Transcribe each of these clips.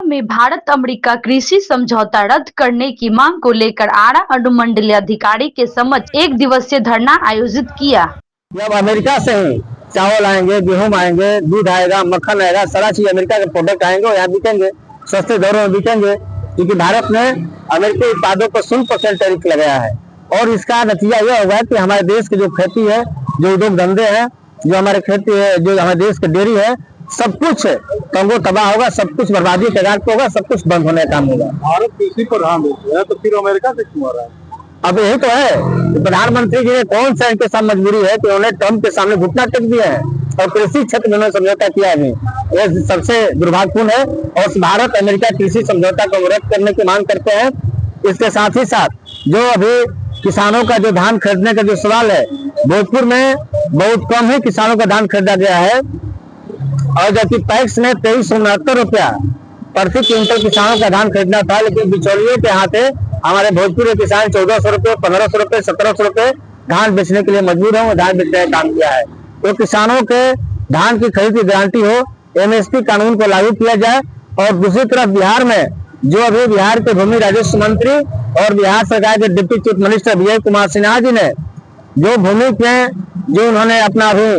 में भारत अमेरिका कृषि समझौता रद्द करने की मांग को लेकर आरा अनुमंडलीय अधिकारी के समक्ष एक दिवसीय धरना आयोजित किया। जब अमेरिका से ही चावल आएंगे, गेहूं आएंगे, दूध आएगा, मक्खन आएगा, सारा चीज अमेरिका के प्रोडक्ट आएंगे और यहाँ बिकेंगे, सस्ते दरों में बिकेंगे, क्योंकि भारत ने अमेरिकी उत्पादों पर 0% टैरिफ लगाया है। और इसका नतीजा यह होगा कि हमारे देश की जो खेती है, जो उद्योग धंधे हैं, जो हमारे खेती है, जो हमारे देश की डेयरी है, सब कुछ कंगो तबाह होगा, सब कुछ बर्बादी के कगार पे होगा, सब कुछ बंद होने का काम होगा। भारत कृषि पर ध्यान देते हैं तो फिर अमेरिका से क्यों आ रहा है? अब यही तो है, प्रधानमंत्री जी ने कौन सा इनके साथ मजबूरी है कि उन्होंने ट्रम्प के सामने घुटना टेक दिया है और कृषि क्षेत्र में उन्होंने समझौता किया है। यह सबसे दुर्भाग्यपूर्ण है और भारत अमेरिका कृषि समझौता को रद्द करने की मांग करते हैं। इसके साथ ही साथ जो अभी किसानों का जो धान खरीदने का जो सवाल है, भोजपुर में बहुत कम ही किसानों का धान खरीदा गया है और जबकि पैक्स ने 2369 रुपया प्रति क्विंटल किसानों का धान खरीदना था, लेकिन बिचौलियों के हाथे हमारे भोजपुर के किसान 1400 रुपये, 1500 रुपये, 1700 रुपये धान बेचने के लिए मजबूर हैं। धान बेचने का काम किया है तो किसानों के धान की खरीद की गारंटी हो, एमएसपी कानून को लागू किया जाए। और दूसरी तरफ बिहार में जो अभी बिहार के भूमि राजस्व मंत्री और बिहार सरकार के deputy chief minister Vijay Kumar Sinha ji ने जो भूमि के जो उन्होंने अपना अभी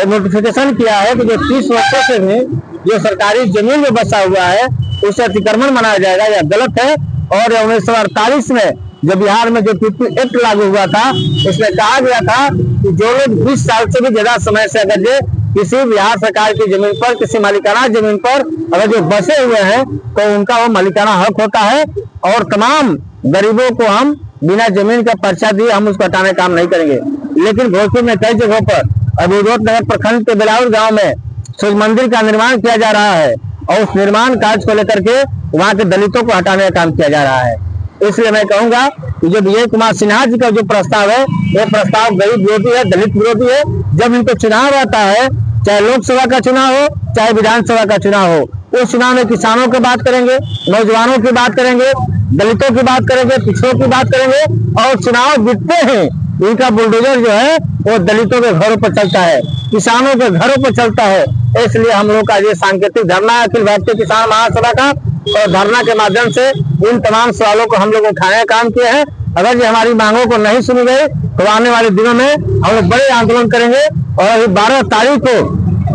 एक नोटिफिकेशन किया है कि जो 30 वर्षों से भी जो सरकारी जमीन में बसा हुआ है उसे अतिक्रमण मनाया जाएगा, यह गलत है। और 1948 में जब बिहार में जो पीपी एक्ट लागू हुआ था, इसमें कहा गया था कि जो लोग 20 साल से भी ज्यादा समय से अगर जो किसी बिहार सरकार की जमीन पर, किसी मालिकाना जमीन पर अगर जो बसे हुए हैं तो उनका वो मालिकाना हक होता है। और तमाम गरीबों को हम बिना जमीन का पर्चा दिए हम उसको हटाने का काम नहीं करेंगे। लेकिन भोजपुर में कई जगहों पर अभी नगर प्रखंड के बेलाउर गांव में सूर्य मंदिर का निर्माण किया जा रहा है और उस निर्माण कार्य को लेकर के वहां के दलितों को हटाने का काम किया जा रहा है। इसलिए मैं कहूंगा कि जो विजय कुमार सिन्हा जी का जो प्रस्ताव है, ये प्रस्ताव गरीब विरोधी है, दलित विरोधी है। जब इनको चुनाव आता है, चाहे लोकसभा का चुनाव हो, चाहे विधानसभा का चुनाव हो, उस चुनाव में किसानों की बात करेंगे, नौजवानों की बात करेंगे, दलितों की बात करेंगे, पिछड़ों की बात करेंगे। और चुनाव जीतते हैं इनका बुलडोजर जो है वो दलितों के घरों पर चलता है, किसानों के घरों पर चलता है। इसलिए हम लोग का ये सांकेतिक धरना है अखिल भारतीय किसान महासभा का, और धरना के माध्यम से इन तमाम सवालों को हम लोग उठाने का काम किए हैं। अगर ये हमारी मांगों को नहीं सुनी गई तो आने वाले दिनों में हम लोग बड़े आंदोलन करेंगे। और 12 तारीख को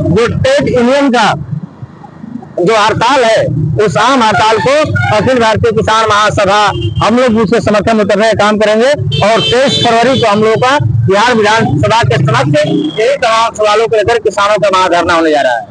जो ट्रेड यूनियन का जो हड़ताल है, उस आम हड़ताल को अखिल भारतीय किसान महासभा हम लोग उसके समर्थन में उतरने का काम करेंगे। और 23 फरवरी को हम लोगों का बिहार विधानसभा के समक्ष यही तमाम सवालों को लेकर किसानों का महाधरना होने जा रहा है।